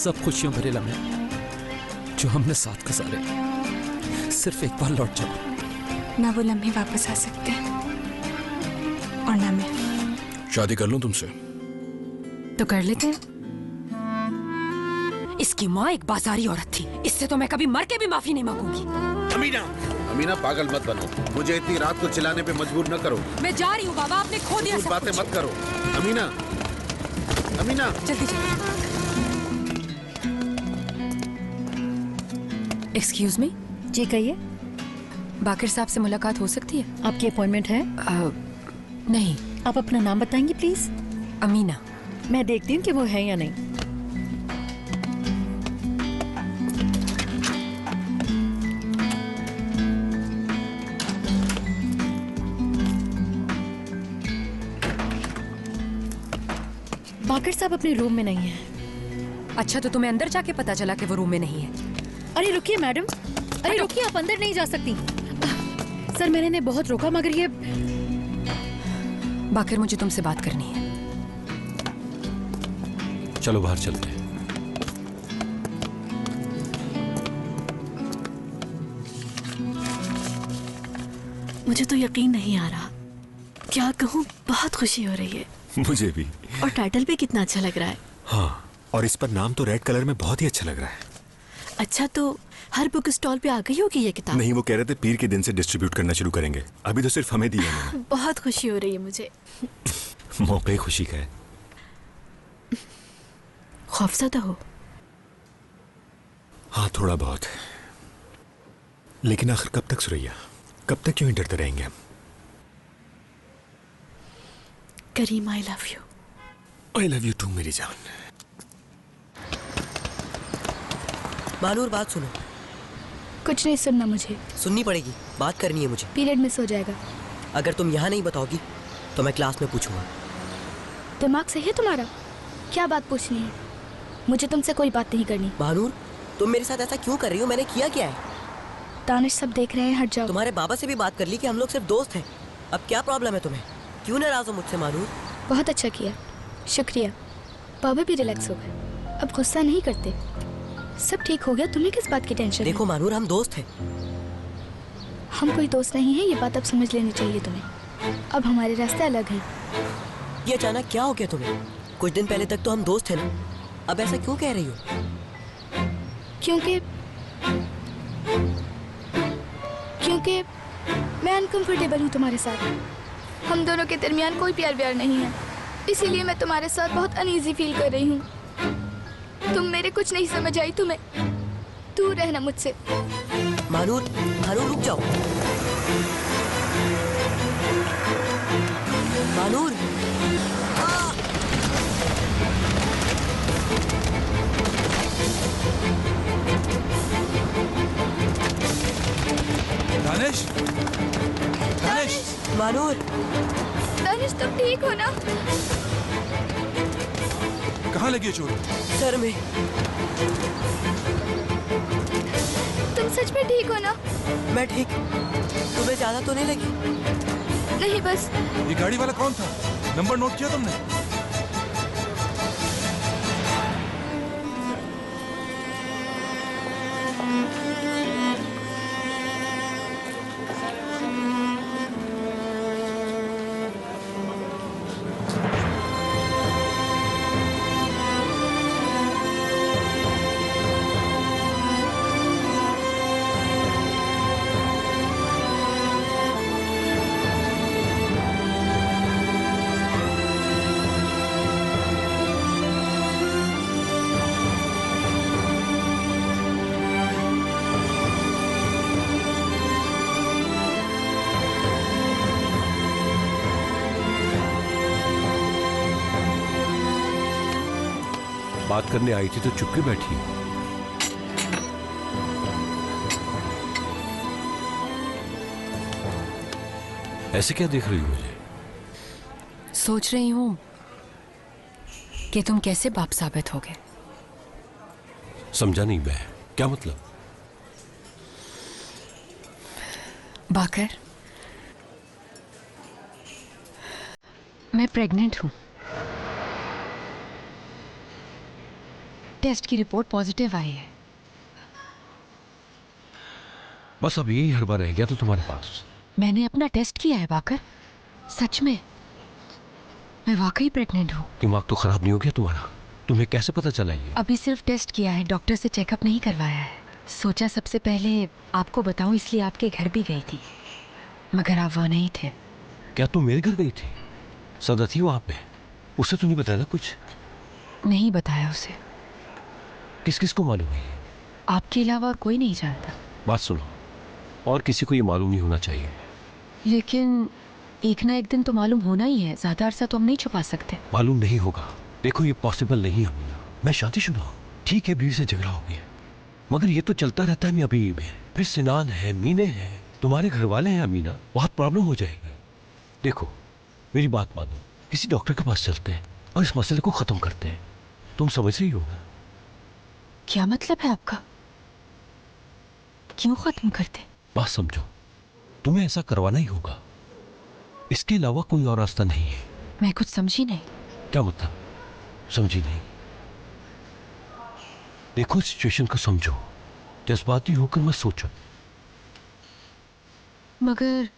सब खुशियों भरे लम्हे जो हमने साथ गुजारे, सिर्फ एक बार लौट जाओ। ना वो लम्हे वापस आ सकते और ना मैं। शादी कर लूं तुमसे? तो कर लेते हैं। इसकी माँ एक बाजारी औरत थी, इससे तो मैं कभी मर के भी माफी नहीं मांगूंगी। अमीना, अमीना पागल मत बनो, मुझे इतनी रात को चिल्लाने पे मजबूर न करो। मैं जा रही हूँ बाबा, आपने खो दिया सब बातें कुछ। मत करो। अमीना, अमीना, जल्दी जल्दी। Excuse me. जी कहिए। बाकिर साहब से मुलाकात हो सकती है? आपकी अपॉइंटमेंट है? नहीं। आप अपना नाम बताएंगी प्लीज? अमीना। मैं देखती हूँ कि वो है या नहीं। बाकिर साहब अपने रूम में नहीं है। अच्छा, तो तुम्हें अंदर जाके पता चला कि वो रूम में नहीं है? अरे रुकिए मैडम, अरे रुकिए, आप अंदर नहीं जा सकती। सर मैंने इन्हें बहुत रोका मगर ये। बाकिर, मुझे तुमसे बात करनी है। चलो बाहर चलते हैं। मुझे तो यकीन नहीं आ रहा, क्या कहूँ, बहुत खुशी हो रही है। मुझे भी। और टाइटल भी कितना अच्छा लग रहा है। हाँ, और इस पर नाम तो रेड कलर में बहुत ही अच्छा लग रहा है। अच्छा, तो हर बुक स्टॉल पे आ गई होगी ये किताब? नहीं, वो कह रहे थे पीर के दिन से डिस्ट्रीब्यूट करना शुरू करेंगे, अभी तो सिर्फ हमें दिया है। बहुत खुशी हो रही है मुझे। मौका ही खुशी का है। खौफज़दा हो? हाँ, थोड़ा बहुत। लेकिन आखिर कब तक सुरैया, कब तक क्यों डरते रहेंगे हम? Karim, I love you. I love you too मेरी जान। मानूर, बात सुनो। कुछ नहीं सुनना मुझे। सुननी पड़ेगी, बात करनी है मुझे। पीरियड मिस हो जाएगा। अगर तुम यहाँ नहीं बताओगी तो मैं क्लास में पूछूंगा। दिमाग सही है तुम्हारा? क्या बात पूछनी है? मुझे तुमसे कोई बात नहीं करनी। मानूर, तुम मेरे साथ ऐसा क्यों कर रही हो? मैंने किया क्या है? दानिश सब देख रहे हैं, हट जाओ। तुम्हारे बाबा से भी बात कर ली कि हम लोग सिर्फ दोस्त हैं। अब क्या प्रॉब्लम है तुम्हें? क्यों नाराज हो मुझसे मानूर? बहुत अच्छा किया, शुक्रिया। बाबा भी रिलैक्स हो गए, अब गुस्सा नहीं करते। सब ठीक हो गया, तुम्हें किस बात की टेंशन है? देखो मानूर, हम दोस्त हैं। हम कोई दोस्त नहीं है, ये बात अब समझ लेनी चाहिए तुम्हें। अब हमारे रास्ते अलग हैं। ये अचानक क्या हो गया तुम्हें? कुछ दिन पहले तक तो हम दोस्त थे ना, अब ऐसा क्यों कह रही हो? क्योंकि मैं अनकंफर्टेबल हूँ तुम्हारे साथ। हम दोनों के दरमियान कोई प्यार व्यार नहीं है, इसीलिए मैं तुम्हारे साथ बहुत अनईजी फील कर रही हूँ। तुम मेरे कुछ नहीं समझ आई तुम्हें। दूर रहना मुझसे। मानूर, मानूर रुक जाओ। मानूर, दानिश, दानिश, मानूर। दानिश, तुम ठीक हो ना? कहाँ लगी है चोट? सर में। तुम सच में ठीक हो ना? मैं ठीक। तुम्हें ज्यादा तो नहीं लगी? नहीं, बस। ये गाड़ी वाला कौन था? नंबर नोट किया तुमने? बात करने आई थी तो चुप के बैठी। ऐसे क्या देख रही हो मुझे? सोच रही हूँ कि तुम कैसे बाप साबित हो गए। समझा नहीं मैं, क्या मतलब? बाकर, मैं प्रेग्नेंट हूँ। टेस्ट की रिपोर्ट पॉजिटिव आई है। बस अब यही हड़बड़ा रह गया तो तुम्हारे पास। मैंने अपना टेस्ट किया है बाकर, सच में मैं वाकई प्रेग्नेंट हूँ। दिमाग तो खराब नहीं हो गया तुम्हारा? तुम्हें कैसे पता चला ये? अभी सिर्फ टेस्ट किया है, डॉक्टर से चेकअप नहीं करवाया है। सोचा सबसे पहले आपको बताऊं, इसलिए आपके घर भी गई थी, मगर आप वहाँ नहीं थे। क्या तुम मेरे घर गई थी? सदा थी वहां पे? उसे तो नहीं बताया कुछ? नहीं बताया उसे। किस किस को मालूम है? आपके अलावा और कोई नहीं जानता। बात सुनो, और किसी को ये मालूम नहीं होना चाहिए। लेकिन एक ना एक दिन तो मालूम होना ही है, ज्यादा अरसा तो हम नहीं छुपा सकते। मालूम नहीं होगा? देखो ये पॉसिबल नहीं है अमीना। मैं शादीशुदा हूँ, ठीक है बीवी से झगड़ा हो गया, मगर ये तो चलता रहता है अभी में। फिर सिनान है, मीने हैं, तुम्हारे घर वाले हैं अमीना, बहुत प्रॉब्लम हो जाएगी। देखो मेरी बात मानो, किसी डॉक्टर के पास चलते हैं और इस मसले को खत्म करते हैं। तुम समझ रही हो? क्या मतलब है आपका? क्यों खत्म करते? बात समझो, तुम्हें ऐसा करवाना ही होगा, इसके अलावा कोई और रास्ता नहीं है। मैं कुछ समझी नहीं। क्या मतलब समझी नहीं? देखो सिचुएशन को समझो, जज्बाती होकर मत सोचो। मगर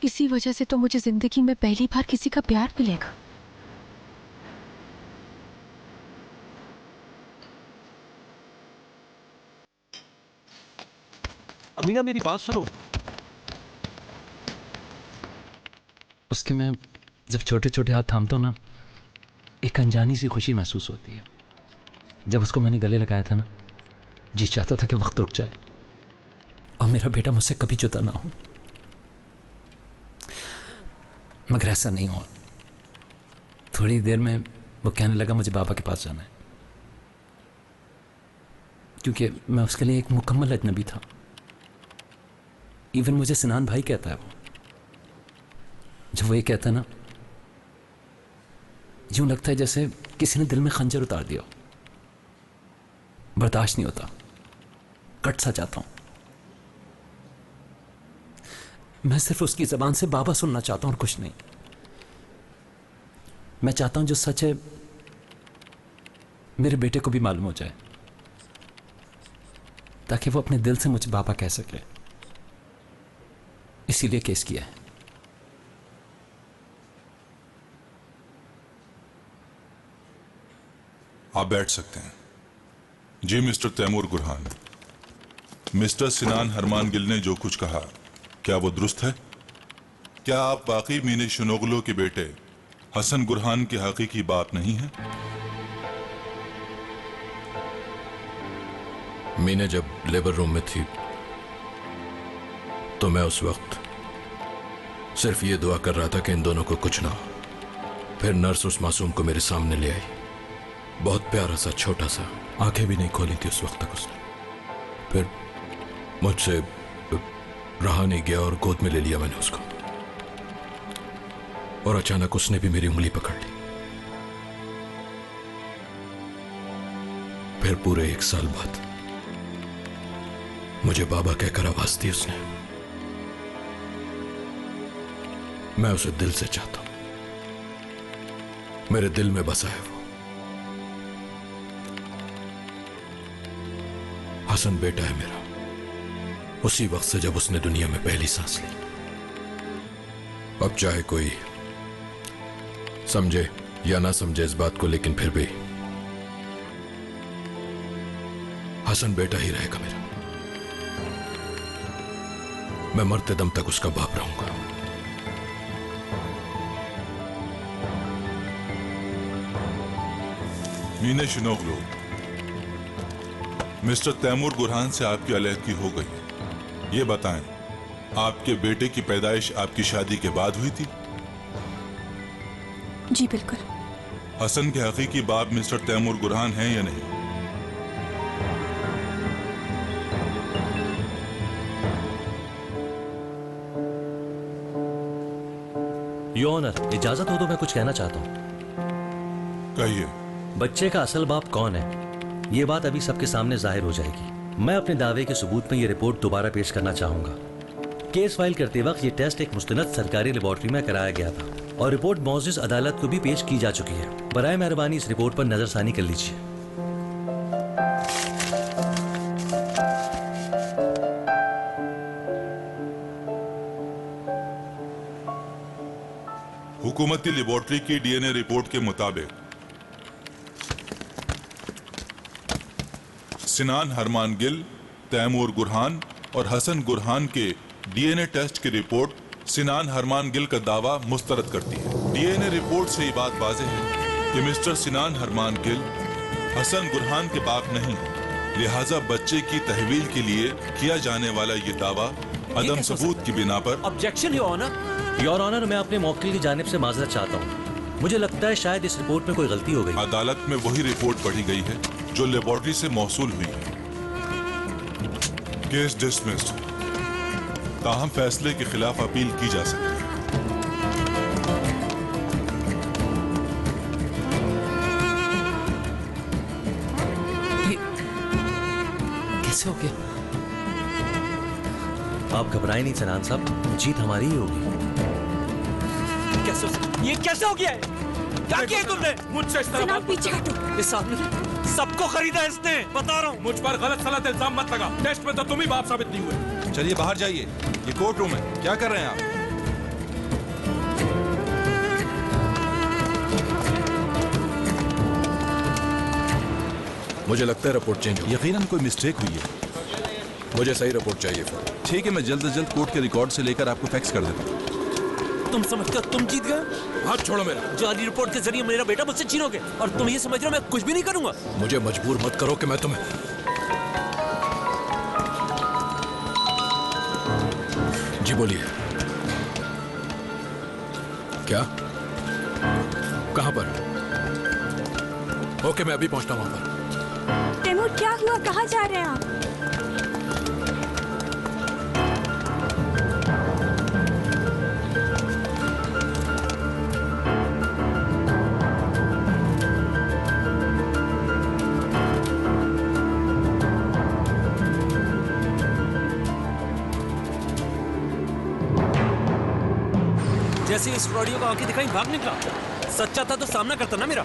किसी वजह से तो मुझे जिंदगी में पहली बार किसी का प्यार मिलेगा। अमीना मेरी बात सुनो। उसके मैं जब छोटे छोटे हाथ थामता हूँ ना, एक अनजानी सी खुशी महसूस होती है। जब उसको मैंने गले लगाया था ना, जी चाहता था कि वक्त रुक जाए और मेरा बेटा मुझसे कभी जुदा ना हो, मगर ऐसा नहीं हुआ। थोड़ी देर में वो कहने लगा मुझे बाबा के पास जाना है, क्योंकि मैं उसके लिए एक मुकम्मल अजनबी था। इवन मुझे सिनान भाई कहता है वो। जब वो ये कहता है ना, यूं लगता है जैसे किसी ने दिल में खंजर उतार दिया। बर्दाश्त नहीं होता, कट सा जाता हूं। मैं सिर्फ उसकी जबान से बाबा सुनना चाहता हूं और कुछ नहीं। मैं चाहता हूं जो सच है मेरे बेटे को भी मालूम हो जाए, ताकि वो अपने दिल से मुझे बाबा कह सके। इसीलिए केस किया है। आप बैठ सकते हैं। जी मिस्टर तैमूर गुरहान, मिस्टर सिनान हरमान गिल ने जो कुछ कहा, क्या वो दुरुस्त है? क्या आप वाकई मीने शनोगलो के बेटे हसन गुरहान की हकीकी बाप नहीं है? मीने जब लेबर रूम में थी तो मैं उस वक्त सिर्फ ये दुआ कर रहा था कि इन दोनों को कुछ ना हो। फिर नर्स उस मासूम को मेरे सामने ले आई, बहुत प्यारा सा छोटा सा, आंखें भी नहीं खोली थी उस वक्त तक उसने। फिर मुझसे रहा नहीं गया और गोद में ले लिया मैंने उसको, और अचानक उसने भी मेरी उंगली पकड़ ली। फिर पूरे 1 साल बाद मुझे बाबा कहकर आवाज दी उसने। मैं उसे दिल से चाहता हूं, मेरे दिल में बसा है वो। हसन बेटा है मेरा, उसी वक्त से जब उसने दुनिया में पहली सांस ली। अब चाहे कोई समझे या ना समझे इस बात को, लेकिन फिर भी हसन बेटा ही रहेगा मेरा। मैं मरते दम तक उसका बाप रहूंगा। मीने शनोगलो, मिस्टर तैमूर गुरहान से आपकी अलहदगी हो गई। ये बताएं, आपके बेटे की पैदाइश आपकी शादी के बाद हुई थी? जी बिल्कुल। हसन के हकीकी बाप मिस्टर तैमूर गुरहान हैं या नहीं? योर ऑनर, इजाजत हो तो मैं कुछ कहना चाहता हूँ। कहिए। बच्चे का असल बाप कौन है, ये बात अभी सबके सामने जाहिर हो जाएगी। मैं अपने दावे के सबूत में ये रिपोर्ट दोबारा पेश करना चाहूंगा। केस फाइल करते वक्त ये टेस्ट एक मुस्तनद सरकारी लेबॉर्ट्री में कराया गया था और रिपोर्ट मौजूद अदालत को भी पेश की जा चुकी है। बराए मेहरबानी इस रिपोर्ट पर नजरसानी कर लीजिए। हुकूमती लेबोरेटरी की डीएनए रिपोर्ट के मुताबिक सिनान हरमान गिल, तैमूर गुरहान और हसन गुरहान के डीएनए टेस्ट की रिपोर्ट सिनान हरमान गिल का दावा मुस्तरद करती है। डीएनए रिपोर्ट से ये बात वाज़ेह है कि मिस्टर सिनान हरमान गिल हसन गुरहान के बाप नहीं है, लिहाजा बच्चे की तहवील के लिए किया जाने वाला ये दावा अदम सबूत की बिना पर ऑब्जेक्शन योर ऑनर, मैं अपने मौकिल की जानिब से माजरत चाहता हूँ। मुझे लगता है शायद इस रिपोर्ट में कोई गलती हो गई। अदालत में वही रिपोर्ट पढ़ी गई है जो लेबोरेटरी से मौसूल हुई है। Case dismissed. ताहम फैसले के खिलाफ अपील की जा सकती है। कैसे हो गया? आप घबराएं नहीं सिनान साहब, जीत हमारी ही होगी। ये कैसे हो गया है? क्या किया तुमने? मुझसे इस तरह पीछे हटो। इस आदमी ने सबको खरीदा इसने, बता रहा हूँ। मुझ पर गलत सलत इल्जाम मत लगा। टेस्ट में तो तुम ही बाप साबित नहीं हुए। चलिए बाहर जाइए, ये कोर्ट रूम है। क्या कर रहे हैं आप? मुझे लगता है रिपोर्ट चेंज हो। यकीनन कोई मिस्टेक हुई है। मुझे सही रिपोर्ट चाहिए। ठीक है, मैं जल्द से जल्द कोर्ट के रिकॉर्ड से लेकर आपको फैक्स कर देता हूँ। तुम समझते हो तुम जीत गए? हाथ छोड़ो मेरा। जाली रिपोर्ट के जरिए मेरा बेटा मुझसे छीनोगे और तुम ये समझ रहे हो मैं कुछ भी नहीं करूंगा? मुझे मजबूर मत करो कि मैं तुम्हें। जी बोलिए। क्या? कहां पर? ओके, मैं अभी पहुंचता हूं वहां पर। तैमूर, क्या हुआ? कहां जा रहे हैं आप? जैसे इस फ्रॉडियो का आंखें दिखाई भाग निकला। सच्चा था तो सामना करता ना मेरा।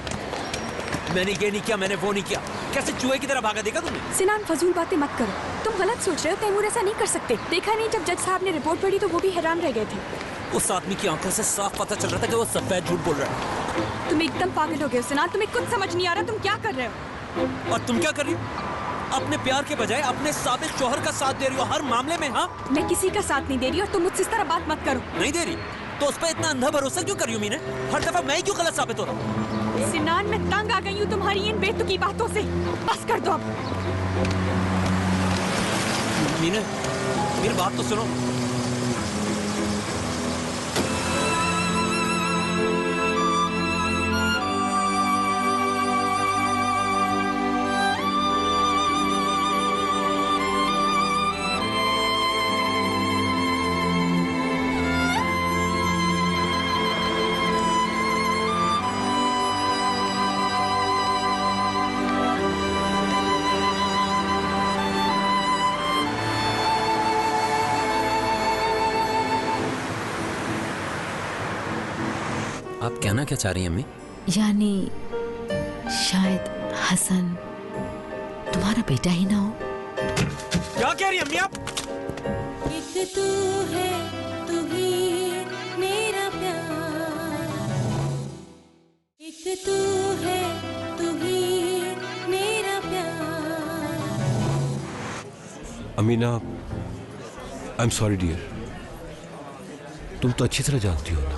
मैंने ये नहीं किया, मैंने वो नहीं किया। कैसे चूहे की तरह भागा, देखा तुमने? सिनान, फजूल बातें मत करो। तुम गलत सोच रहे हो। तैमूर ऐसा नहीं कर सकते। देखा नहीं जब जज साहब ने रिपोर्ट पढ़ी तो वो भी हैरान रह गए थे। उस आदमी की आंखों से साफ पता चल रहा था कि वो सफेद झूठ बोल रहा है। तुम एकदम पागल हो गए हो सिनान। तुम्हें कुछ समझ नहीं आ रहा। तुम क्या कर रहे हो? और तुम क्या कर रही हो? अपने प्यार के बजाय अपने साबित शौहर का साथ दे रही हो हर मामले में। हाँ, मैं किसी का साथ नहीं दे रही और तुम मुझसे इस तरह बात मत करो। नहीं दे रही तो उस पर इतना अंधा भरोसा क्यों कर रही हूँ मीने? हर दफा मैं ही क्यों गलत साबित हो रहा हूँ? सिनान, मैं तंग आ गई हूँ तुम्हारी इन बेतुकी बातों से। बस कर दो अब। मीने, मेरी बात तो सुनो। आप कहना क्या चाह रही हैं अम्मी? यानी शायद हसन तुम्हारा बेटा ही ना हो। क्या कह रही हैं अम्मी आप? एक तू है, तू ही मेरा प्यार। एक तू है, तू ही मेरा प्यार। Amina, I am sorry dear. तुम तो अच्छी तरह जानती हो ना,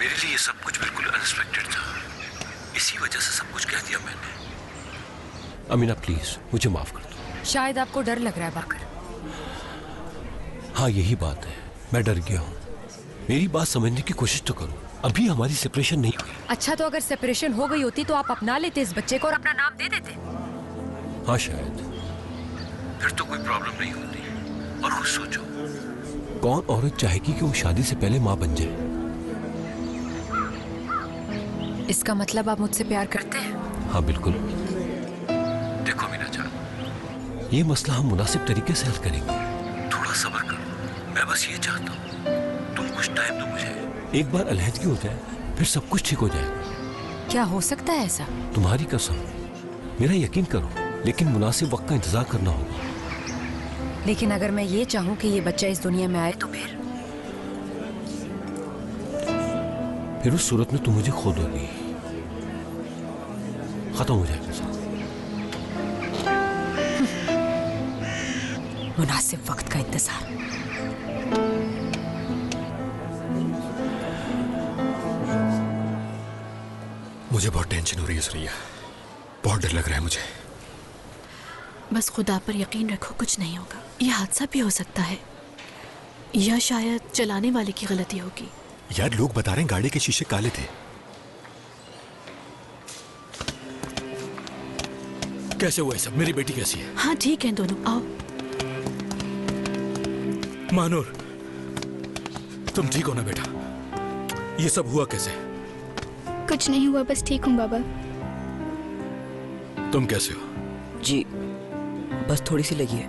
मेरे लिए ये सब कुछ बिल्कुल अनएक्सपेक्टेड था। इसी वजह से सब कुछ कह दिया मैंने। अमीना प्लीज मुझे माफ कर दो। शायद आपको डर लग रहा है बाकर। हाँ यही बात है, मैं डर गया हूँ। मेरी बात समझने की कोशिश तो करो। अभी हमारी सेपरेशन नहीं हुई। अच्छा, तो अगर सेपरेशन हो गई होती तो आप अपना लेते इस बच्चे को और अपना नाम दे देते। हाँ शायद। फिर तो कोई प्रॉब्लम नहीं होती। और खुद सोचो, कौन औरत चाहेगी कि वो शादी से पहले माँ बन जाए? इसका मतलब आप मुझसे प्यार करते हैं? हाँ बिल्कुल। देखो मीना जान, ये मसला हम मुनासिब तरीके से हल करेंगे। थोड़ा सब्र करो। मैं बस ये चाहता हूँ तुम कुछ टाइम दो मुझे। एक बार अलहदगी हो जाए फिर सब कुछ ठीक हो जाएगा। क्या हो सकता है ऐसा? तुम्हारी कसम, मेरा यकीन करो, लेकिन मुनासिब वक्त का इंतजार करना होगा। लेकिन अगर मैं ये चाहूँ कि ये बच्चा इस दुनिया में आए तो फिर? फिर उस सूरत में तुम मुझे खो दोगी, खत्म हो जाएगा सब। मुनासिब वक्त का इंतजार। मुझे बहुत टेंशन हो रही है सुरैया, बहुत डर लग रहा है मुझे। बस खुदा पर यकीन रखो, कुछ नहीं होगा। यह हादसा भी हो सकता है या शायद चलाने वाले की गलती होगी। यार लोग बता रहे हैं गाड़ी के शीशे काले थे। कैसे हुआ ये सब? मेरी बेटी कैसी है? हाँ ठीक है दोनों, आओ। मानूर, तुम ठीक हो ना बेटा? ये सब हुआ कैसे? कुछ नहीं हुआ, बस ठीक हूँ बाबा। तुम कैसे हो? जी बस थोड़ी सी लगी है।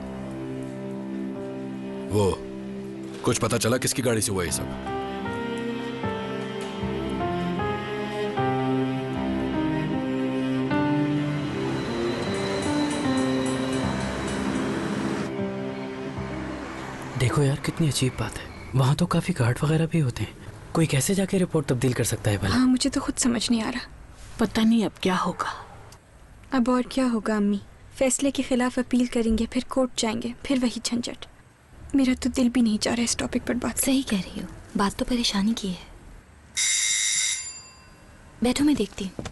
वो कुछ पता चला किसकी गाड़ी से हुआ ये सब? देखो यार, कितनी अजीब बात है। वहाँ तो काफी गार्ड वगैरह भी होते हैं। कोई कैसे जाके रिपोर्ट तब्दील कर सकता है भला? हाँ मुझे तो खुद समझ नहीं आ रहा। पता नहीं अब क्या होगा। अब और क्या होगा अम्मी? फैसले के खिलाफ अपील करेंगे, फिर कोर्ट जाएंगे, फिर वही झंझट। मेरा तो दिल भी नहीं चाह रहा इस टॉपिक पर बात। सही कह रही हो, बात तो परेशानी की है। बैठो, मैं देखती हूँ।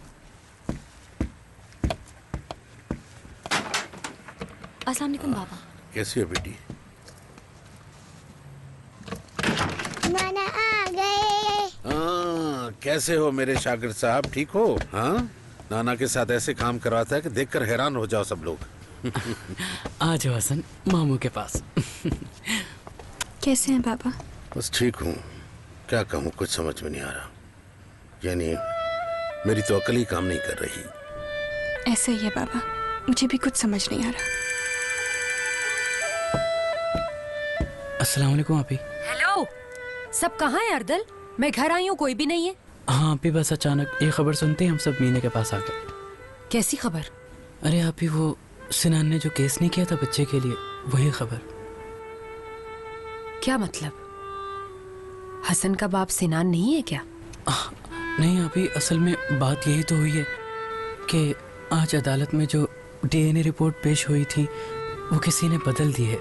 अस्सलाम वालेकुम बाबा। कैसी हो बेटी? नाना आ गए। हाँ, कैसे हो मेरे शागिर्द साहब, ठीक हो? हाँ, नाना के साथ ऐसे काम करवाता है कि देखकर हैरान हो जाओ सब लोग। आ जाओ हसन, मामू के पास। कैसे हैं बाबा? बस ठीक हूँ, क्या कहूँ, कुछ समझ में नहीं आ रहा। यानी मेरी तो अकल ही काम नहीं कर रही। ऐसा ही है बाबा, मुझे भी कुछ समझ नहीं आ रहा। अस्सलाम वालेकुम आपी। हेलो, सब कहाँ है अर्दल? मैं घर आई हूँ, कोई भी नहीं है। हाँ आपी, बस अचानक ये खबर सुनते ही हम सब मीने के पास आ गए। कैसी खबर? अरे आपी, वो सिनान ने जो केस नहीं किया था बच्चे के लिए, वही खबर। क्या मतलब? हसन का बाप सिनान नहीं है क्या? नहीं आपी, असल में बात यही तो हुई है कि आज अदालत में जो डीएनए रिपोर्ट पेश हुई थी वो किसी ने बदल दी है।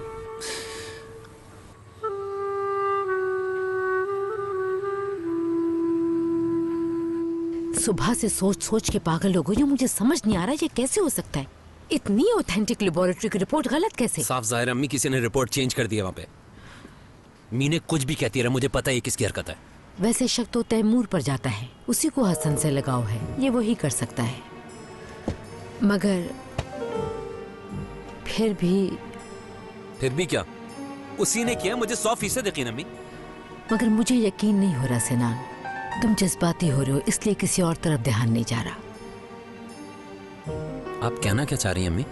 सुबह से सोच सोच के पागल हो गई हूँ, मुझे समझ नहीं आ रहा ये कैसे हो सकता है। इतनी ऑथेंटिक लेबोरेटरी की रिपोर्ट गलत कैसे? साफ जाहिर अम्मी, किसी ने रिपोर्ट चेंज कर दी है वहाँ पे। मीने कुछ भी कहती रहे, मुझे पता है किसकी हरकत है। वैसे शक तो तैमूर पर जाता है, उसी को हसन से लगाव है, ये वही कर सकता है। मगर फिर भी क्या? उसी ने किया, मुझे 100% यकीन अम्मी। मगर मुझे यकीन नहीं हो रहा सिनान, तुम जज्बाती हो रहे हो, इसलिए किसी और तरफ ध्यान नहीं जा रहा। आप कहना क्या चाह रही हैं अम्मी?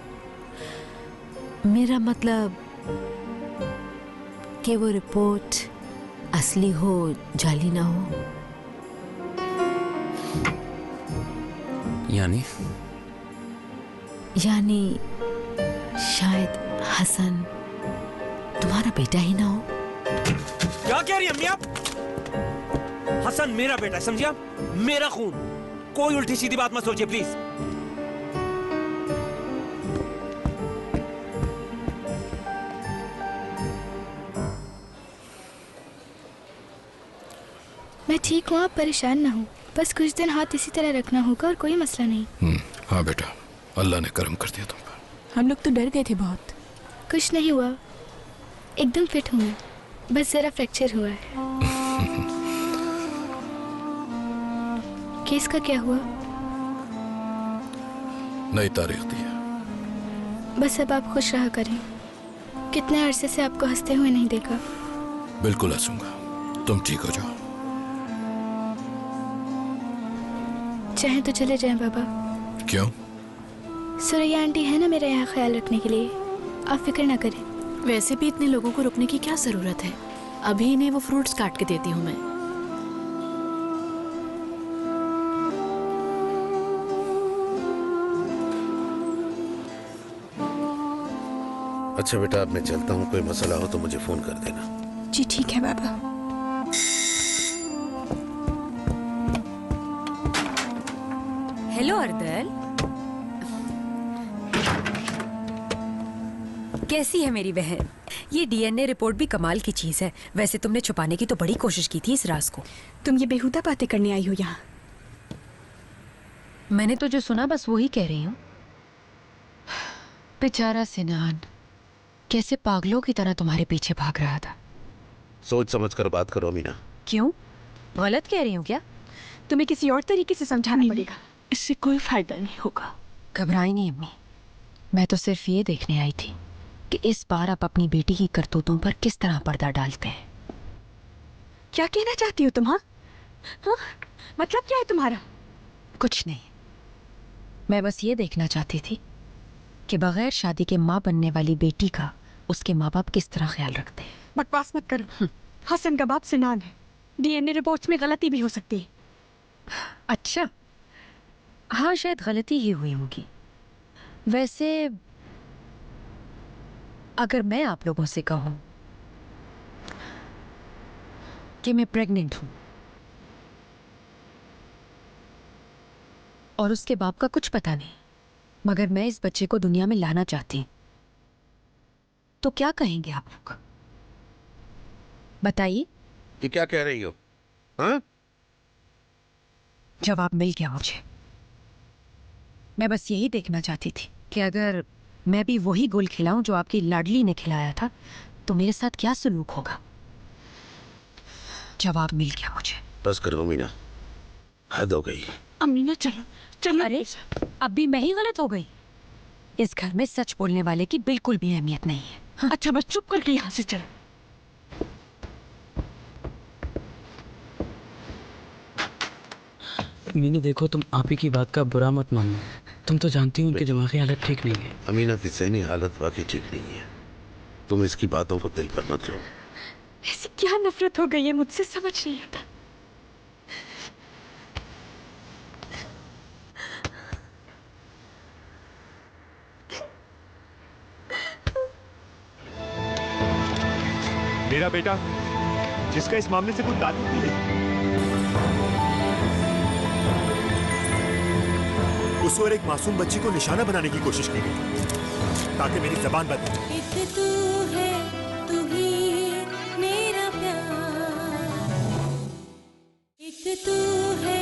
मेरा मतलब कि वो रिपोर्ट असली हो, जाली ना हो। यानी शायद हसन तुम्हारा बेटा ही ना हो। क्या कह रही है अम्मी आप? हसन मेरा बेटा है, समझिए आप? मेरा खून। कोई उल्टी सीधी बात मत सोचिए प्लीज। मैं ठीक हूँ, आप परेशान ना हो। बस कुछ दिन हाथ इसी तरह रखना होगा और कोई मसला नहीं। हाँ बेटा, अल्लाह ने करम कर दिया तुम पर। हम लोग तो डर गए थे बहुत। कुछ नहीं हुआ, एकदम फिट हूँ मैं, बस जरा फ्रैक्चर हुआ है। केस का क्या हुआ? नई तारीख दी है। बस अब आप खुश रहा करें। कितने अरसे से आपको हंसते हुए नहीं देखा। बिल्कुल हंसूंगा, तुम ठीक हो जाओ। चाहे तो चले जाएं बाबा। क्यों? सुरैया आंटी है ना मेरा यहाँ ख्याल रखने के लिए, आप फिक्र ना करें। वैसे भी इतने लोगों को रुकने की क्या जरूरत है? अभी इन्हें वो फ्रूट्स काट के देती हूँ मैं। अच्छा बेटा, अब मैं चलता हूँ, कोई मसला हो तो मुझे फोन कर देना। जी ठीक है बाबा। हेलो अर्दल, कैसी है मेरी बहन? ये डीएनए रिपोर्ट भी कमाल की चीज है। वैसे तुमने छुपाने की तो बड़ी कोशिश की थी इस राज को। तुम ये बेहुदा बातें करने आई हो यहाँ? मैंने तो जो सुना बस वही कह रही हूँ। बेचारा सिनान कैसे पागलों की तरह तुम्हारे पीछे भाग रहा था। सोच समझ कर बात करो मीना। क्यों, गलत कह रही हूँ क्या? तुम्हें किसी और तरीके से समझाना पड़ेगा, इससे कोई फायदा नहीं होगा। घबराई नहीं अम्मी, मैं तो सिर्फ ये देखने आई थी कि इस बार आप अपनी बेटी की करतूतों पर किस तरह पर्दा डालते हैं। क्या कहना चाहती हो तुम? हाँ, मतलब क्या है तुम्हारा? कुछ नहीं, मैं बस ये देखना चाहती थी कि बगैर शादी के माँ बनने वाली बेटी का उसके माँ बाप किस तरह ख्याल रखते हैं। बकवास मत करो। हसन का बाप सिनान है, डीएनए रिपोर्ट्स में गलती भी हो सकती है। अच्छा, हाँ शायद गलती ही हुई होगी। वैसे अगर मैं आप लोगों से कहूं कि मैं प्रेग्नेंट हूं और उसके बाप का कुछ पता नहीं, मगर मैं इस बच्चे को दुनिया में लाना चाहती, तो क्या कहेंगे आप लोग? बताइए। ये क्या कह रही हो? हाँ? जवाब मिल गया मुझे। मैं बस यही देखना चाहती थी कि अगर मैं भी वही गोल खिलाऊं जो आपकी लाडली ने खिलाया था तो मेरे साथ क्या सलूक होगा। जवाब मिल गया मुझे। बस करो मीना, हद हो गई। अमीना चलो चलो। अरे अब भी मैं ही गलत हो गई? इस घर में सच बोलने वाले की बिल्कुल भी अहमियत नहीं है। हाँ? अच्छा बस चुप करके यहाँ से चलो। मीनू देखो, तुम आप ही की बात का बुरा मत मानना। तुम तो जानती हो उनकी दिमागी हालत ठीक नहीं है। अमीना की ज़हनी हालत वाकई ठीक नहीं है। तुम इसकी बातों को दिल पर मत लो। ऐसी क्या नफरत हो गई है मुझसे, समझ नहीं आता। मेरा बेटा जिसका इस मामले से कोई ताल्लुक नहीं है, उस और एक मासूम बच्ची को निशाना बनाने की कोशिश की गई ताकि मेरी जबान बंद हो। एक तू है, तू ही मेरा प्यार। एक तू है,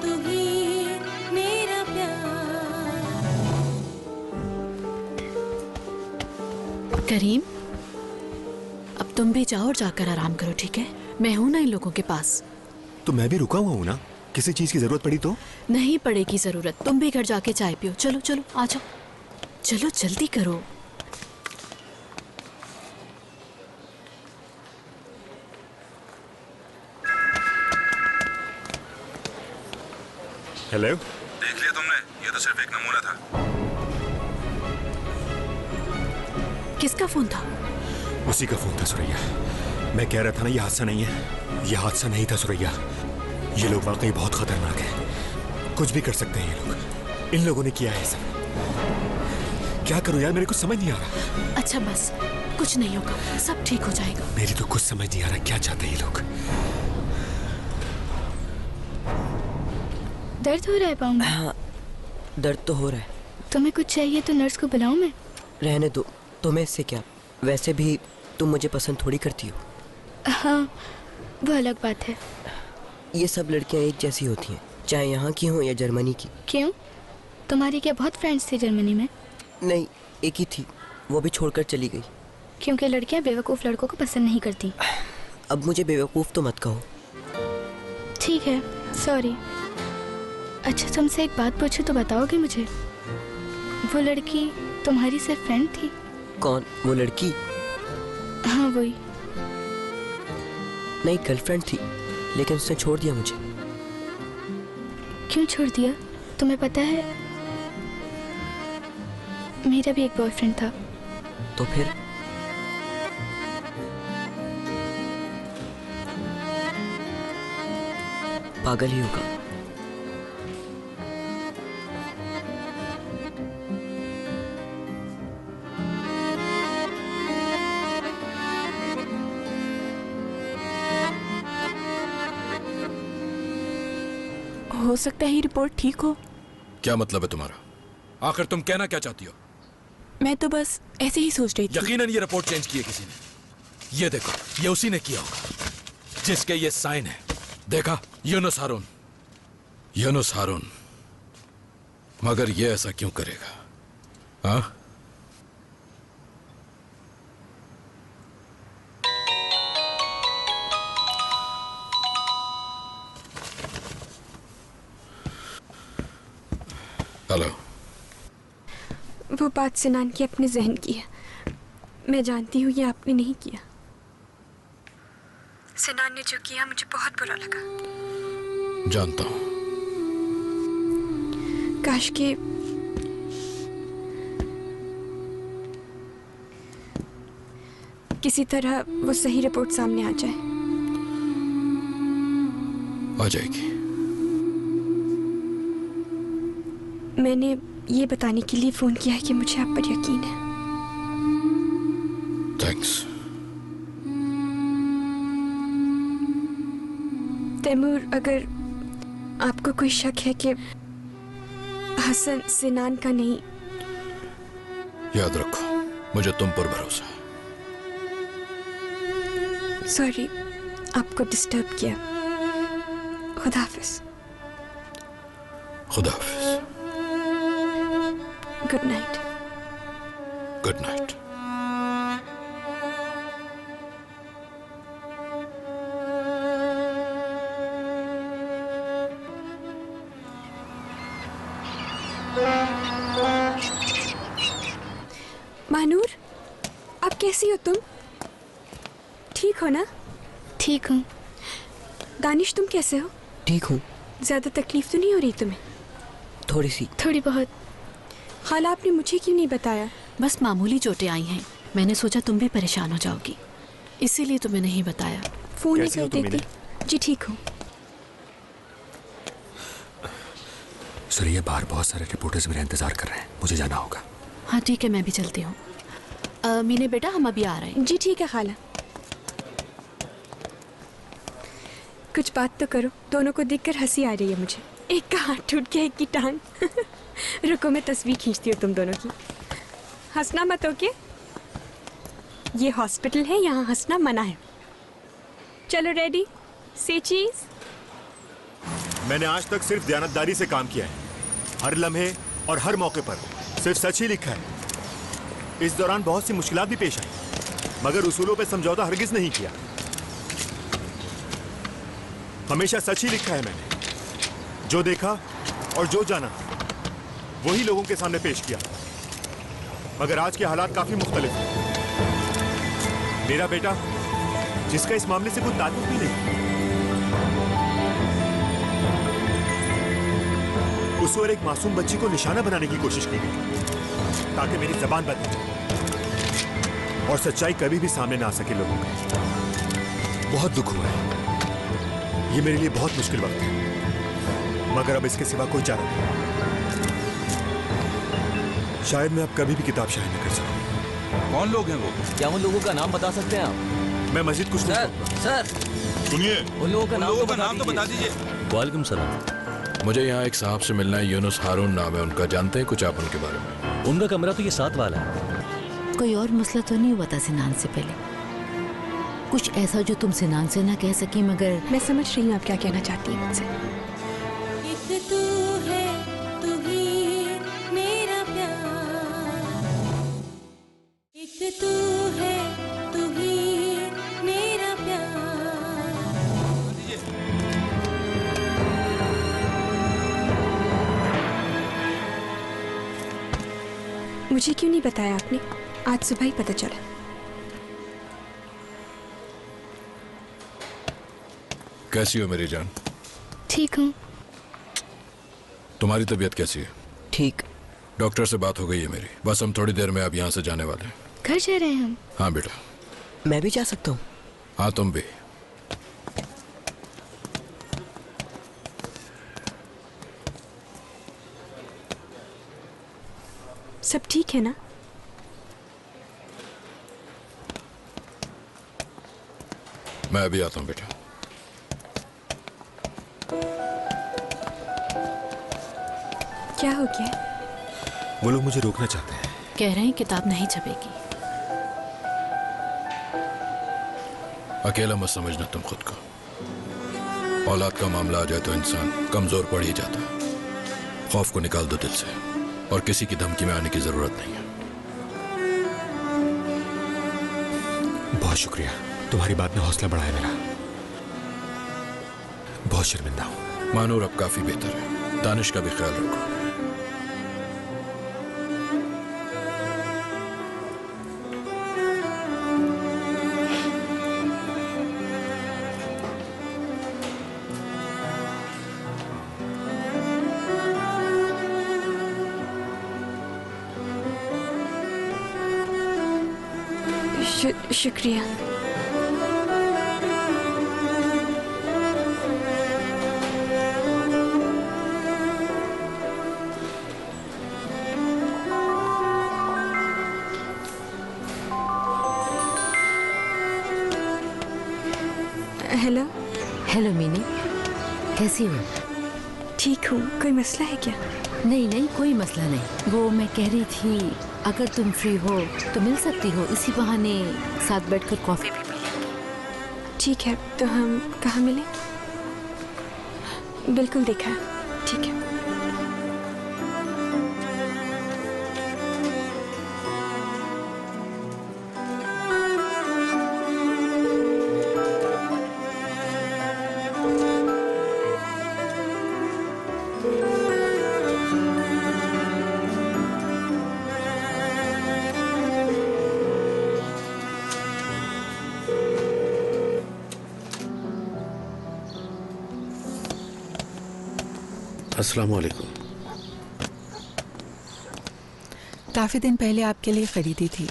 तू ही मेरा प्यार। करीम, अब तुम भी जाओ और जाकर आराम करो, ठीक है? मैं हूं ना इन लोगों के पास। तो मैं भी रुका हुआ हूं ना, किसी चीज की जरूरत पड़ी तो? नहीं पड़ेगी जरूरत। तुम भी घर जाके चाय पियो। चलो चलो आ जाओ, चलो जल्दी करो। हेलो, देख लिया तुमने? ये तो सिर्फ एक नमूना था। किसका फोन था? उसी का फोन था सुरैया। मैं कह रहा था ना ये हादसा नहीं है। ये हादसा नहीं था सुरैया। ये लोग वाकई बहुत खतरनाक हैं। कुछ भी कर सकते हैं ये लोग। इन लोगों ने किया है सब। क्या करूं यार, मेरे कुछ समझ नहीं आ रहा। अच्छा बस, कुछ नहीं होगा, सब ठीक हो जाएगा। मेरी तो कुछ समझ नहीं आ रहा क्या चाहते हैं ये लोग। दर्द हो रहा है पाँव में? हाँ, दर्द तो हो रहा है। तुम्हें कुछ चाहिए तो नर्स को बुलाऊं मैं? रहने दो, तुम्हें इससे क्या। वैसे भी तुम मुझे पसंद थोड़ी करती हो। हाँ, वो अलग बात है। ये सब लड़कियां एक जैसी होती हैं, चाहे यहाँ की हो या जर्मनी की। क्यों, तुम्हारी क्या बहुत फ्रेंड्स थी जर्मनी में? नहीं, एक ही थी, वो भी छोड़कर चली गई। क्योंकि लड़कियां बेवकूफ़ लड़कों को पसंद नहीं करती। अब मुझे बेवकूफ़ तो मत कहो। ठीक है, सॉरी। अच्छा तुमसे एक बात पूछूं तो बताओगे मुझे? वो लड़की तुम्हारी सिर्फ फ्रेंड थी? कौन वो लड़की? हाँ वही। नहीं, गर्लफ्रेंड थी, लेकिन उसने छोड़ दिया मुझे। क्यों छोड़ दिया? तुम्हें पता है मेरा भी एक बॉयफ्रेंड था। तो फिर? पागल ही होगा। हो सकता है ये रिपोर्ट ठीक हो, क्या मतलब है तुम्हारा? आखिर तुम कहना क्या चाहती हो? मैं तो बस ऐसे ही सोच रही थी। यकीनन ये रिपोर्ट चेंज की है किसी ने। ये देखो, ये उसी ने किया होगा जिसके ये साइन है। देखा, यूनुस हारून। यूनुस हारून। मगर ये ऐसा क्यों करेगा? हाँ? हेलो। वो बात सिनान की अपने जहन की है। मैं जानती हूँ ये आपने नहीं किया। सिनान ने जो किया मुझे बहुत बुरा लगा। जानता हूँ। काश के किसी तरह वो सही रिपोर्ट सामने आ जाए। आ जाएगी। मैंने ये बताने के लिए फोन किया है कि मुझे आप पर यकीन है। थैंक्स। तैमूर, अगर आपको कोई शक है कि हसन सिनान का नहीं, याद रखो, मुझे तुम पर भरोसा है। सॉरी आपको डिस्टर्ब किया। खुदा हाफिज। खुदा हाफिज। Good night. Good night. Manoor, अब कैसी हो तुम? ठीक हो ना? ठीक हूँ। दानिश, तुम कैसे हो? ठीक हूँ। ज्यादा तकलीफ तो नहीं हो रही तुम्हें? थोड़ी सी। थोड़ी बहुत। खाला, आपने मुझे क्यों नहीं बताया? बस मामूली चोटें आई हैं। मैंने सोचा तुम भी परेशान हो जाओगी, इसीलिए तुम्हें नहीं बताया। फोन ही कर देती। जी ठीक हूँ। सुरैया, बाहर बहुत सारे रिपोर्टर्स मेरा इंतजार कर रहे हैं, मुझे जाना होगा। हाँ ठीक है, मैं भी चलती हूँ। मीने बेटा, हम अभी आ रहे हैं। जी ठीक है खाला। कुछ बात तो करो। दोनों को देखकर हंसी आ रही है मुझे। एक का हाथ टूट गया, एक की टांग। रुको, मैं तस्वीर खींचती हूँ तुम दोनों की। हंसना मत, ओके? ये हॉस्पिटल है, यहाँ हंसना मना है। चलो रेडी, से चीज। मैंने आज तक सिर्फ दयानतदारी से काम किया है। हर लम्हे और हर मौके पर सिर्फ सच ही लिखा है। इस दौरान बहुत सी मुश्किलात भी पेश आई, मगर उसूलों पे समझौता हरगिज नहीं किया। हमेशा सच ही लिखा है मैंने। जो देखा और जो जाना वही लोगों के सामने पेश किया। मगर आज के हालात काफी मुख्तलिफ हैं। मेरा बेटा, जिसका इस मामले से कोई ताल्लुक भी नहीं, उस और एक मासूम बच्ची को निशाना बनाने की कोशिश की गई ताकि मेरी जबान बंद हो जाए और सच्चाई कभी भी सामने ना आ सके लोगों को। बहुत दुख हुआ है। ये मेरे लिए बहुत मुश्किल वक्त है, मगर अब इसके सिवा कोई चारा नहीं। शायद मैं अब कभी भी किताब शायद न कर सकूं। कौन लोग हैं वो? क्या उन लोगों का नाम बता सकते हैं आप? मैं मजीद कुछ सर, सुनिए, उन लोगों का नाम तो बता दीजिए। वालेकुम सलाम। मुझे यहाँ एक साहब से मिलना है। यूनुस हारून नाम है उनका। जानते हैं कुछ आप उनके बारे में? उनका कमरा तो ये 7 वाला है। कोई और मसला तो नहीं हुआ था सिनान से पहले? कुछ ऐसा जो तुम सिनान से ना कह सकी? मगर मैं समझ रही हूँ आप क्या कहना चाहती हैं मुझसे। एक तू है, तू ही मेरा प्यार। एक तू है, तू ही मेरा प्यार। मुझे क्यों नहीं बताया आपने? आज सुबह ही पता चला। कैसी हो मेरी जान? ठीक हूँ। तुम्हारी तबीयत कैसी है? ठीक। डॉक्टर से बात हो गई है मेरी। बस हम थोड़ी देर में अब यहाँ से जाने वाले हैं। घर जा रहे हैं हम? हाँ बेटा। मैं भी जा सकता हूँ? हाँ तुम भी। सब ठीक है ना? मैं अभी आता हूँ बेटा। क्या हो गया? वो लोग मुझे रोकना चाहते हैं। कह रहे हैं किताब नहीं छपेगी। अकेला मत समझना तुम खुद को। औलाद का मामला आ जाए तो इंसान कमजोर पड़ ही जाता है। खौफ को निकाल दो दिल से और किसी की धमकी में आने की जरूरत नहीं है। बहुत शुक्रिया, तुम्हारी बात ने हौसला बढ़ाया मेरा। बहुत शर्मिंदा हूं। मानूर अब काफी बेहतर है। दानिश का भी ख्याल रखो। शुक्रिया। हेलो। हेलो मीनी, कैसी हो? ठीक हूँ। कोई मसला है क्या? नहीं नहीं, कोई मसला नहीं। वो मैं कह रही थी अगर तुम फ्री हो तो मिल सकती हो, इसी बहाने साथ बैठकर कॉफी भी पिलेंगे। ठीक है, तो हम कहाँ मिलें? बिल्कुल देखा। ठीक है। अस्सलाम वालेकुम। काफ़ी दिन पहले आपके लिए ख़रीदी थी,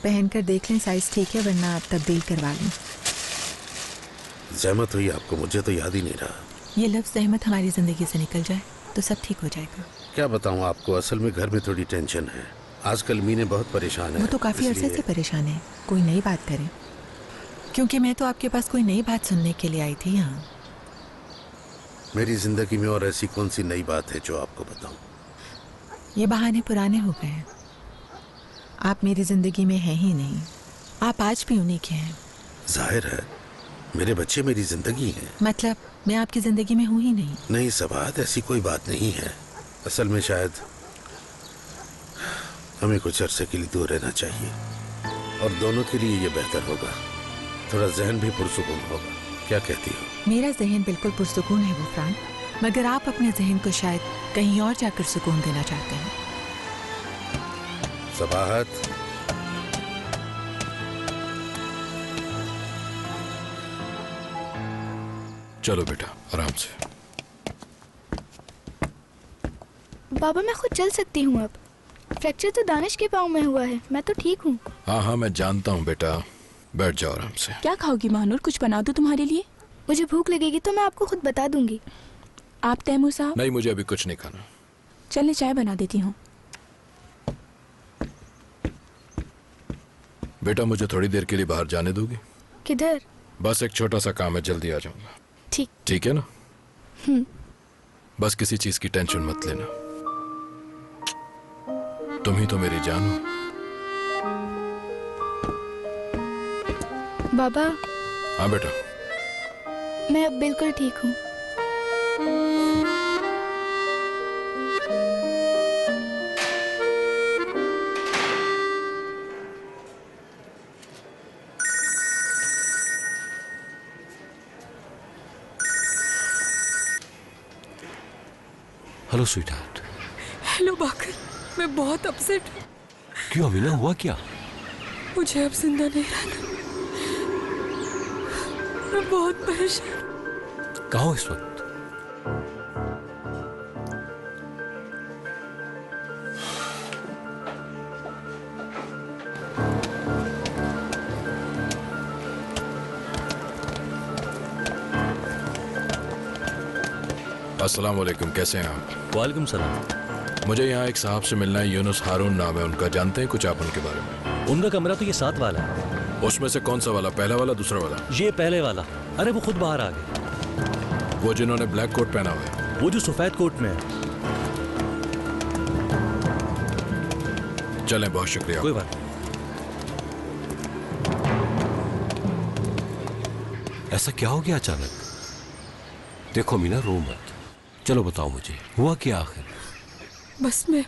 पहनकर देख लें साइज़ ठीक है, वरना आप तब्दील करवा लें। ज़हमत हुई आपको, मुझे तो याद ही नहीं रहा। ये लफ्ज़ ज़हमत हमारी ज़िंदगी से निकल जाए तो सब ठीक हो जाएगा। क्या बताऊँ आपको, असल में घर में थोड़ी टेंशन है। आजकल मीने बहुत परेशान है। वो तो काफ़ी अरसे से परेशान है। कोई नई बात करें, क्योंकि मैं तो आपके पास कोई नई बात सुनने के लिए आई थी यहाँ। मेरी जिंदगी में और ऐसी कौन सी नई बात है जो आपको बताऊं? ये बहाने पुराने हो गए हैं। आप मेरी जिंदगी में हैं ही नहीं, आप आज भी उन्हीं के हैं। जाहिर है मेरे बच्चे मेरी जिंदगी हैं। मतलब मैं आपकी जिंदगी में हूँ ही नहीं। नहीं सबात, ऐसी कोई बात नहीं है। असल में शायद हमें कुछ अरसे के लिए दूर रहना चाहिए और दोनों के लिए ये बेहतर होगा। थोड़ा जहन भी पुरसुकून होगा। क्या कहती हो? मेरा जहन बिल्कुल पुरसुकून है गुफरान, मगर आप अपने जहन को शायद कहीं और जाकर सुकून देना चाहते हैं। सबाहत, चलो बेटा आराम से। बाबा मैं खुद चल सकती हूँ अब। फ्रैक्चर तो दानिश के पाँव में हुआ है, मैं तो ठीक हूँ। हाँ हाँ मैं जानता हूँ बेटा, बैठ जाओ आराम से। क्या खाओगी मानूर? कुछ बना दो तुम्हारे लिए। मुझे भूख लगेगी तो मैं आपको खुद बता दूंगी। आप तैमूर साहब? नहीं, मुझे अभी कुछ नहीं खाना। चलने चाय बना देती हूँ। बेटा मुझे थोड़ी देर के लिए बाहर जाने दोगी? किधर? बस एक छोटा सा काम है, जल्दी आ जाऊंगा। ठीक। ठीक है ना? बस किसी चीज की टेंशन मत लेना। तुम ही तो मेरी जान हो। बाबा। हाँ बेटा। मैं अब बिल्कुल ठीक हूँ। Hello sweetheart. हेलो बाकर, मैं बहुत अपसेट हूँ। क्यों अमीना, हुआ क्या? मुझे अब जिंदा नहीं रहना। मैं बहुत परेशान। कहाँ हो इस वक्त? अस्सलाम वालेकुम, कैसे हैं आप? वालेकुम सलाम। मुझे यहाँ एक साहब से मिलना है, यूनुस हारून नाम है उनका। जानते हैं कुछ आप उनके बारे में? उनका कमरा तो ये 7 वाला है। उसमें से कौन सा वाला? पहला वाला, दूसरा वाला? ये पहले वाला। अरे वो खुद बाहर आ गए। वो जिन्होंने ब्लैक कोट पहना हुआ है? वो जो सफेद कोट में है। चलें, बहुत शुक्रिया। कोई बात नहीं। ऐसा क्या हो गया अचानक? देखो मीना, रो मत। चलो बताओ मुझे, हुआ क्या आखिर? बस मैं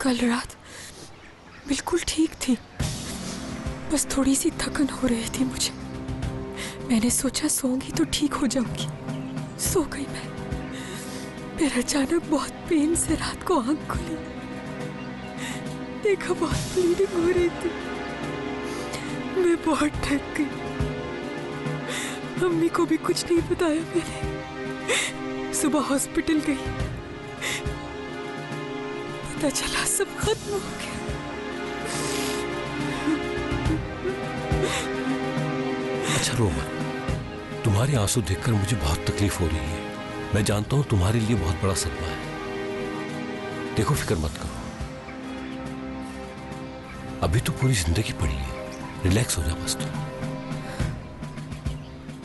कल रात बिल्कुल ठीक थी, बस थोड़ी सी थकन हो रही थी मुझे। मैंने सोचा सोऊंगी तो ठीक हो जाऊंगी। सो गई मैं, फिर अचानक बहुत पेन से रात को आंख खुली, देखा बहुत ब्लीडिंग हो रही थी। मैं बहुत थक गई। मम्मी को भी कुछ नहीं बताया मैंने। सुबह हॉस्पिटल गई, पता चला सब खत्म हो गया। अच्छा रो मत, तुम्हारे आंसू देखकर मुझे बहुत तकलीफ हो रही है। मैं जानता हूं तुम्हारे लिए बहुत बड़ा सदमा है। देखो फिक्र मत करो, अभी तो पूरी जिंदगी पड़ी है, रिलैक्स हो जा बस तुम।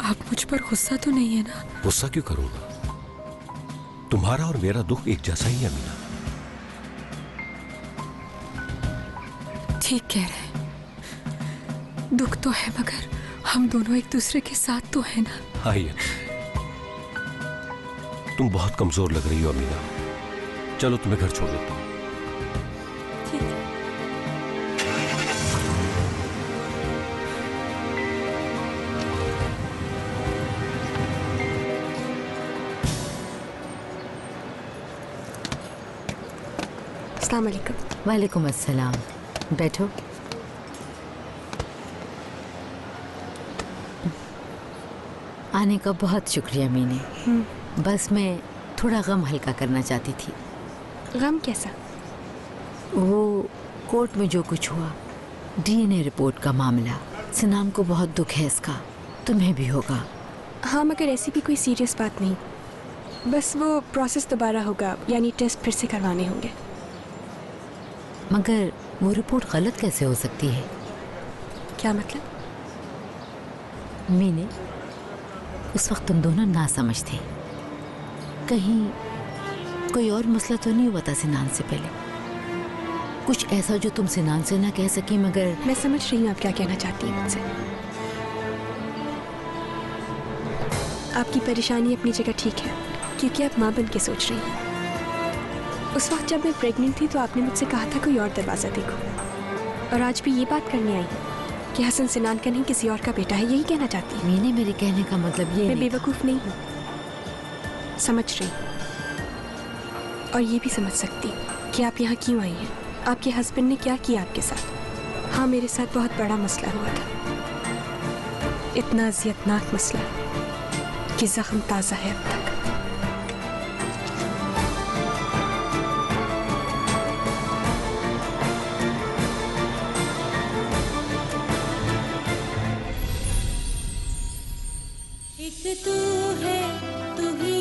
आप मुझ पर गुस्सा तो नहीं है ना? गुस्सा क्यों करूंगा? तुम्हारा और मेरा दुख एक जैसा ही है मीना। ठीक कह रहे हैं, दुख तो है मगर हम दोनों एक दूसरे के साथ तो है ना? हाँ ये तो है। तुम बहुत कमजोर लग रही हो अमीना, चलो तुम्हें घर छोड़ देता हूँ। अस्सलाम वालेकुम। वालेकुम अस्सलाम। बैठो। आने का बहुत शुक्रिया मीने। बस मैं थोड़ा गम हल्का करना चाहती थी। गम कैसा? वो कोर्ट में जो कुछ हुआ, डीएनए रिपोर्ट का मामला, सिनान को बहुत दुख है इसका, तुम्हें भी होगा। हाँ मगर ऐसी भी कोई सीरियस बात नहीं, बस वो प्रोसेस दोबारा होगा, यानी टेस्ट फिर से करवाने होंगे। मगर वो रिपोर्ट गलत कैसे हो सकती है? क्या मतलब? मीने, उस वक्त तुम दोनों ना समझ थे। कहीं कोई और मसला तो नहीं हुआ था सिनान से पहले? कुछ ऐसा जो तुम सिनान से ना कह सकी मगर... मैं समझ रही हूँ आप क्या कहना चाहती हैं मुझसे। आपकी परेशानी अपनी जगह ठीक है, क्योंकि आप माँ बन के सोच रही हैं। उस वक्त जब मैं प्रेग्नेंट थी तो आपने मुझसे कहा था कोई और दरवाज़ा देखो, और आज भी ये बात करने आई कि हसन सिनान का नहीं किसी और का बेटा है, यही कहना चाहती है? मीने, मेरे कहने का मतलब ये मैं बेवकूफ़ नहीं हूँ, समझ रही, और ये भी समझ सकती कि आप यहाँ क्यों आई हैं, आपके हस्बैंड ने क्या किया आपके साथ। हाँ, मेरे साथ बहुत बड़ा मसला हुआ था, इतना अज़ियतनाक मसला कि ज़ख्म ताज़ा है अब तक। एक तू है, तू ही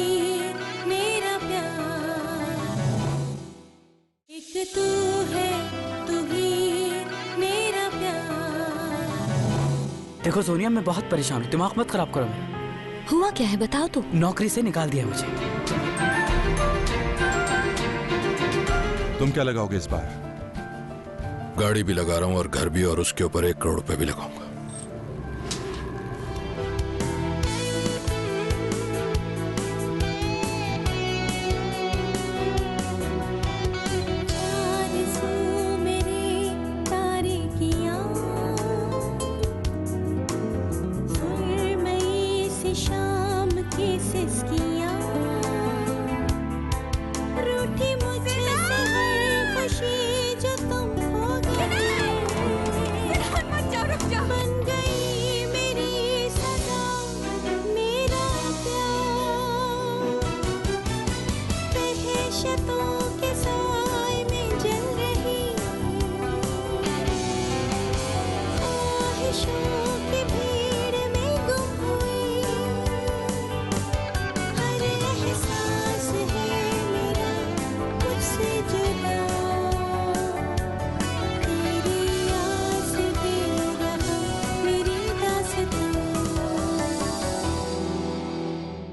मेरा प्यार, एक तू है, तू ही मेरा प्यार। देखो सोनिया, मैं बहुत परेशान हूँ, दिमाग मत खराब करो मेरा। हुआ क्या है बताओ तो। नौकरी से निकाल दिया मुझे। तुम क्या लगाओगे इस बार? गाड़ी भी लगा रहा हूँ और घर भी, और उसके ऊपर 1 करोड़ रुपए भी लगाऊंगा। शाम की सिसकियाँ